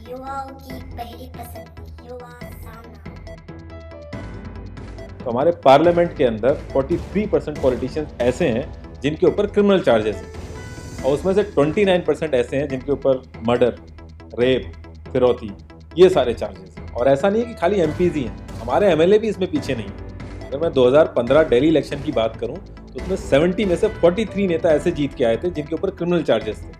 युवाओं की पहली पसंद युवा सामना। तो हमारे पार्लियामेंट के अंदर 43% पॉलिटिशियंस ऐसे हैं जिनके ऊपर क्रिमिनल चार्जेस हैं और उसमें से 29% ऐसे हैं जिनके ऊपर मर्डर, रेप, फिरौती, ये सारे चार्जेस हैं। और ऐसा नहीं है कि खाली एमपीज ही हैं, हमारे एमएलए भी इसमें पीछे नहीं है। अगर मैं 2015 दिल्ली इलेक्शन की बात करूं तो उसमें 70 में से 43 नेता ऐसे जीत के आए थे जिनके ऊपर क्रिमिनल चार्जेस थे।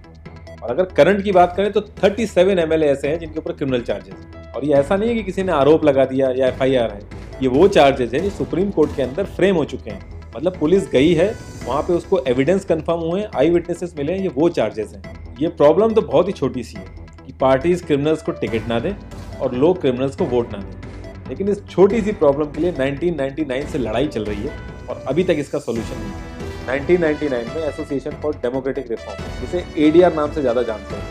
और अगर करंट की बात करें तो 37 एमएलए ऐसे हैं जिनके ऊपर क्रिमिनल चार्जेस हैं। और ये ऐसा नहीं है कि किसी ने आरोप लगा दिया या एफआईआर है, ये वो चार्जेस हैं जो सुप्रीम कोर्ट के अंदर फ्रेम हो चुके हैं। मतलब पुलिस गई है, वहां पे उसको एविडेंस कंफर्म हुए हैं, आई विटनेसेस मिले हैं, ये वो चार्जेस हैं। ये प्रॉब्लम तो बहुत ही छोटी सी है कि पार्टीज क्रिमिनल्स को टिकट ना दें और लोग क्रिमिनल्स को वोट ना दें। लेकिन इस छोटी सी प्रॉब्लम के लिए 1999 से लड़ाई चल रही है और अभी तक इसका सोल्यूशन नहीं है। 1999 में एसोसिएशन फॉर डेमोक्रेटिक रिफॉर्म, जिसे एडीआर नाम से ज़्यादा जानते हैं,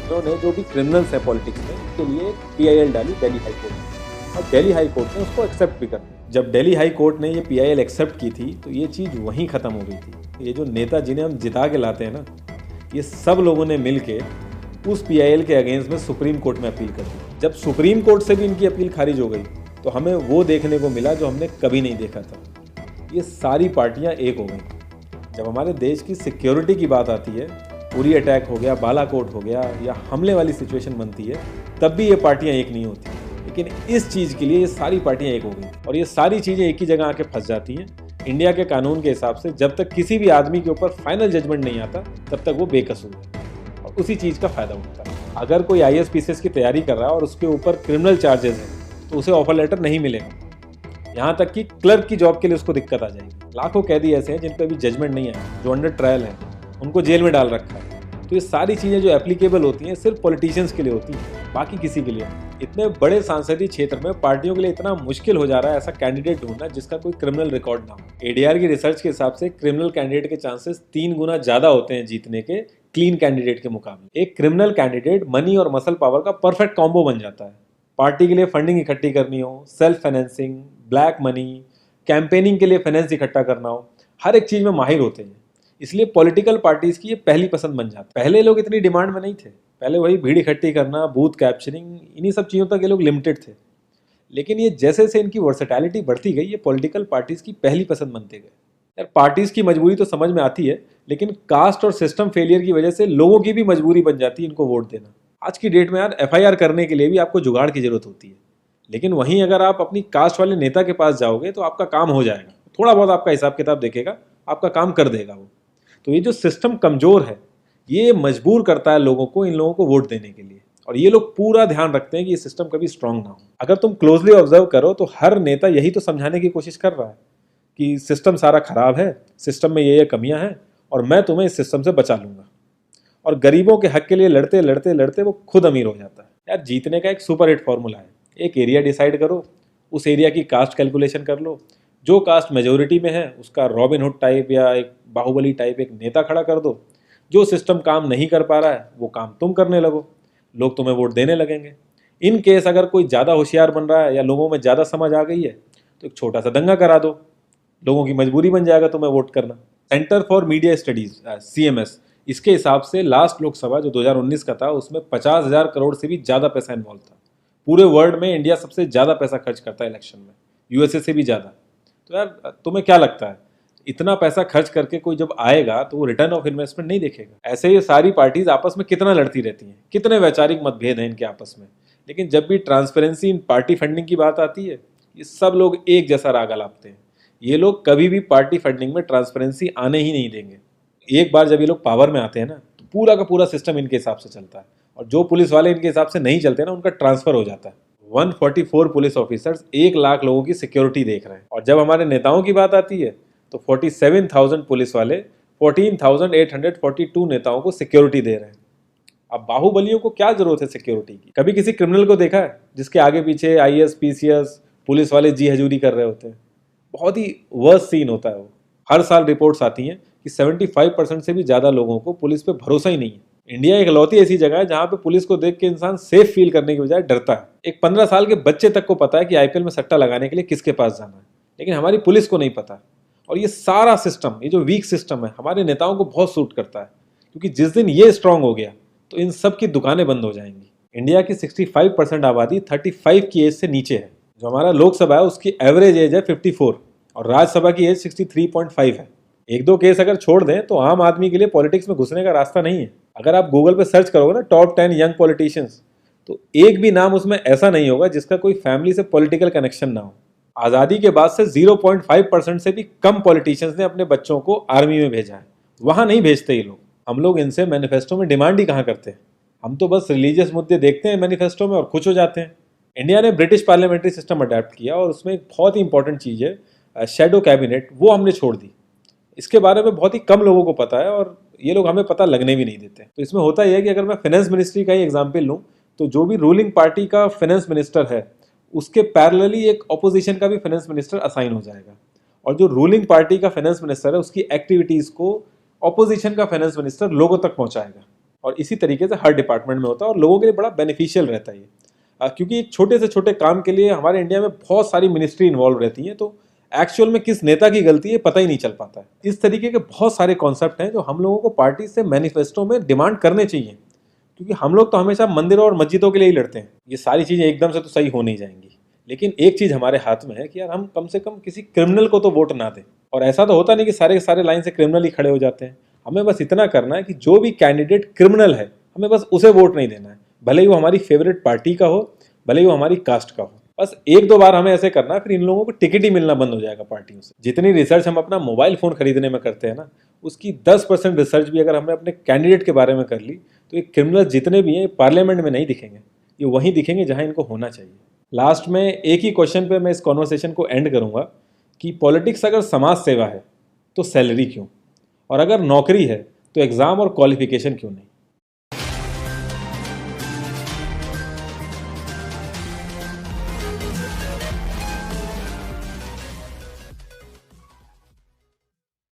उन्होंने जो भी क्रिमिनल्स हैं पॉलिटिक्स में उनके लिए पीआईएल डाली दिल्ली हाई कोर्ट में, और दिल्ली हाई कोर्ट ने उसको एक्सेप्ट भी कर दिया। जब दिल्ली हाई कोर्ट ने ये पीआईएल एक्सेप्ट की थी तो ये चीज़ वहीं ख़त्म हो गई थी। ये जो नेता जिन्हें हम जिता के लाते हैं ना, ये सब लोगों ने मिल के उस पीआईएल के अगेंस्ट में सुप्रीम कोर्ट में अपील कर दी। जब सुप्रीम कोर्ट से भी इनकी अपील खारिज हो गई तो हमें वो देखने को मिला जो हमने कभी नहीं देखा था। ये सारी पार्टियां एक हो गई। जब हमारे देश की सिक्योरिटी की बात आती है, उरी अटैक हो गया, बालाकोट हो गया, या हमले वाली सिचुएशन बनती है, तब भी ये पार्टियां एक नहीं होती। लेकिन इस चीज़ के लिए ये सारी पार्टियां एक हो गई और ये सारी चीज़ें एक ही जगह आके फंस जाती हैं। इंडिया के कानून के हिसाब से जब तक किसी भी आदमी के ऊपर फाइनल जजमेंट नहीं आता तब तक वो बेकसूर है और उसी चीज़ का फायदा उठता है। अगर कोई आईएएस पीसीएस की तैयारी कर रहा है और उसके ऊपर क्रिमिनल चार्जेस हैं तो उसे ऑफर लेटर नहीं मिलेगा। यहाँ तक कि क्लर्क की जॉब के लिए उसको दिक्कत आ जाएगी। लाखों कैदी ऐसे हैं जिन पर अभी जजमेंट नहीं आया, जो अंडर ट्रायल हैं, उनको जेल में डाल रखा है। तो ये सारी चीज़ें जो एप्लीकेबल होती हैं सिर्फ पॉलिटिशियंस के लिए होती हैं, बाकी किसी के लिए नहीं। इतने बड़े सांसदीय क्षेत्र में पार्टियों के लिए इतना मुश्किल हो जा रहा है ऐसा कैंडिडेट ढूंढना जिसका कोई क्रिमिनल रिकॉर्ड ना हो। एडीआर की रिसर्च के हिसाब से क्रिमिनल कैंडिडेट के चांसेस 3 गुना ज़्यादा होते हैं जीतने के क्लीन कैंडिडेट के मुकाबले। एक क्रिमिनल कैंडिडेट मनी और मसल पावर का परफेक्ट कॉम्बो बन जाता है। पार्टी के लिए फंडिंग इकट्ठी करनी हो, self financing, black money, campaigning के लिए फाइनेंस इकट्ठा करना हो, हर एक चीज़ में माहिर होते हैं। इसलिए पॉलिटिकल पार्टीज की ये पहली पसंद बन जाती है। पहले लोग इतनी डिमांड में नहीं थे, पहले वही भीड़ इकट्ठी करना, बूथ कैप्चरिंग, इन्हीं सब चीज़ों तक ये लोग लिमिटेड थे। लेकिन ये जैसे जैसे इनकी वर्सेटैलिटी बढ़ती गई, ये पॉलिटिकल पार्टीज की पहली पसंद बनते गए। यार पार्टीज की मजबूरी तो समझ में आती है, लेकिन कास्ट और सिस्टम फेलियर की वजह से लोगों की भी मजबूरी बन जाती है इनको वोट देना। आज की डेट में यार एफआईआर करने के लिए भी आपको जुगाड़ की जरूरत होती है, लेकिन वहीं अगर आप अपनी कास्ट वाले नेता के पास जाओगे तो आपका काम हो जाएगा। थोड़ा बहुत आपका हिसाब किताब देखेगा, आपका काम कर देगा वो। तो ये जो सिस्टम कमजोर है, ये मजबूर करता है लोगों को इन लोगों को वोट देने के लिए, और ये लोग पूरा ध्यान रखते हैं कि ये सिस्टम कभी स्ट्रांग ना हो। अगर तुम क्लोजली ऑब्जर्व करो तो हर नेता यही तो समझाने की कोशिश कर रहा है कि सिस्टम सारा खराब है, सिस्टम में ये कमियां हैं और मैं तुम्हें इस सिस्टम से बचा लूंगा। और गरीबों के हक के लिए लड़ते लड़ते लड़ते वो खुद अमीर हो जाता है। यार जीतने का एक सुपर हिट फॉर्मूला है, एक एरिया डिसाइड करो, उस एरिया की कास्ट कैलकुलेशन कर लो, जो कास्ट मेजोरिटी में है उसका रॉबिन हुड टाइप या एक बाहुबली टाइप एक नेता खड़ा कर दो। जो सिस्टम काम नहीं कर पा रहा है वो काम तुम करने लगो, लोग तुम्हें वोट देने लगेंगे। इन केस अगर कोई ज़्यादा होशियार बन रहा है या लोगों में ज़्यादा समझ आ गई है तो एक छोटा सा दंगा करा दो, लोगों की मजबूरी बन जाएगा तुम्हें वोट करना। Centre for media studies CMS, इसके हिसाब से लास्ट लोकसभा जो 2019 का था उसमें 50,000 करोड़ से भी ज़्यादा पैसा इन्वॉल्व था। पूरे वर्ल्ड में इंडिया सबसे ज़्यादा पैसा खर्च करता है इलेक्शन में, यूएसए से भी ज़्यादा। तो यार तुम्हें क्या लगता है, इतना पैसा खर्च करके कोई जब आएगा तो वो रिटर्न ऑफ इन्वेस्टमेंट नहीं देखेगा? ऐसे ये सारी पार्टीज आपस में कितना लड़ती रहती हैं, कितने वैचारिक मतभेद हैं इनके आपस में, लेकिन जब भी ट्रांसपेरेंसी इन पार्टी फंडिंग की बात आती है ये सब लोग एक जैसा राग अलापते हैं। ये लोग कभी भी पार्टी फंडिंग में ट्रांसपेरेंसी आने ही नहीं देंगे। एक बार जब ये लोग पावर में आते हैं ना तो पूरा का पूरा सिस्टम इनके हिसाब से चलता है, और जो पुलिस वाले इनके हिसाब से नहीं चलते ना उनका ट्रांसफर हो जाता है। 144 पुलिस ऑफिसर्स 1 लाख लोगों की सिक्योरिटी देख रहे हैं, और जब हमारे नेताओं की बात आती है तो 47,000 पुलिस वाले 14,842 नेताओं को सिक्योरिटी दे रहे हैं। अब बाहुबलियों को क्या जरूरत है सिक्योरिटी की? कभी किसी क्रिमिनल को देखा है जिसके आगे पीछे आईएएस पीसीएस पुलिस वाले जी हजूरी कर रहे होते हैं? बहुत ही वर्स्ट सीन होता है वो। हर साल रिपोर्ट्स आती हैं कि 75% से भी ज़्यादा लोगों को पुलिस पे भरोसा ही नहीं है। इंडिया एक इकलौती ऐसी जगह है जहाँ पे पुलिस को देख के इंसान सेफ फील करने की बजाय डरता है। एक 15 साल के बच्चे तक को पता है कि आईपीएल में सट्टा लगाने के लिए किसके पास जाना है, लेकिन हमारी पुलिस को नहीं पता। और ये सारा सिस्टम, ये जो वीक सिस्टम है, हमारे नेताओं को बहुत सूट करता है, क्योंकि जिस दिन ये स्ट्रांग हो गया तो इन सब की दुकानें बंद हो जाएंगी। इंडिया की 65% आबादी 35 की एज से नीचे है। जो हमारा लोकसभा है उसकी एवरेज एज है 54 और राज्यसभा की एज 63.5 है। एक दो केस अगर छोड़ दें तो आम आदमी के लिए पॉलिटिक्स में घुसने का रास्ता नहीं है। अगर आप गूगल पे सर्च करोगे ना टॉप 10 यंग पॉलिटिशियंस, तो एक भी नाम उसमें ऐसा नहीं होगा जिसका कोई फैमिली से पॉलिटिकल कनेक्शन ना हो। आज़ादी के बाद से 0.5% से भी कम पॉलिटिशियंस ने अपने बच्चों को आर्मी में भेजा है। वहाँ नहीं भेजते ये लोग। हम लोग इनसे मैनिफेस्टो में डिमांड ही कहाँ करते हैं। हम तो बस रिलीजियस मुद्दे देखते हैं मैनिफेस्टो में और खुश हो जाते हैं। इंडिया ने ब्रिटिश पार्लियामेंट्री सिस्टम अडेप्ट किया और उसमें एक बहुत ही इंपॉर्टेंट चीज़ है शैडो कैबिनेट, वो हमने छोड़ दी। इसके बारे में बहुत ही कम लोगों को पता है और ये लोग हमें पता लगने भी नहीं देते। तो इसमें होता यह है कि अगर मैं फाइनेंस मिनिस्ट्री का ही एग्जाम्पल लूँ तो जो भी रूलिंग पार्टी का फाइनेंस मिनिस्टर है उसके पैरेलली एक ऑपोजिशन का भी फाइनेंस मिनिस्टर असाइन हो जाएगा और जो रूलिंग पार्टी का फाइनेंस मिनिस्टर है उसकी एक्टिविटीज़ को ऑपोजिशन का फाइनेंस मिनिस्टर लोगों तक पहुंचाएगा। और इसी तरीके से हर डिपार्टमेंट में होता है और लोगों के लिए बड़ा बेनिफिशियल रहता है ये, क्योंकि एक छोटे से छोटे काम के लिए हमारे इंडिया में बहुत सारी मिनिस्ट्री इन्वॉल्व रहती हैं, तो एक्चुअल में किस नेता की गलती है पता ही नहीं चल पाता है। इस तरीके के बहुत सारे कॉन्सेप्ट हैं जो हम लोगों को पार्टी से मैनिफेस्टो में डिमांड करने चाहिए, क्योंकि हम लोग तो हमेशा मंदिरों और मस्जिदों के लिए ही लड़ते हैं। ये सारी चीज़ें एकदम से तो सही हो नहीं जाएंगी, लेकिन एक चीज़ हमारे हाथ में है कि यार हम कम से कम किसी क्रिमिनल को तो वोट ना दें। और ऐसा तो होता नहीं कि सारे के सारे लाइन से क्रिमिनल ही खड़े हो जाते हैं। हमें बस इतना करना है कि जो भी कैंडिडेट क्रिमिनल है हमें बस उसे वोट नहीं देना है, भले ही वो हमारी फेवरेट पार्टी का हो, भले ही वो हमारी कास्ट का हो। बस एक दो बार हमें ऐसे करना है, फिर इन लोगों को टिकट ही मिलना बंद हो जाएगा पार्टियों से। जितनी रिसर्च हम अपना मोबाइल फ़ोन खरीदने में करते हैं ना, उसकी 10% रिसर्च भी अगर हमने अपने कैंडिडेट के बारे में कर ली तो ये क्रिमिनल जितने भी हैं पार्लियामेंट में नहीं दिखेंगे, ये वहीं दिखेंगे जहाँ इनको होना चाहिए। लास्ट में एक ही क्वेश्चन पे मैं इस कॉन्वर्सेशन को एंड करूँगा कि पॉलिटिक्स अगर समाज सेवा है तो सैलरी क्यों, और अगर नौकरी है तो एग्ज़ाम और क्वालिफिकेशन क्यों नहीं।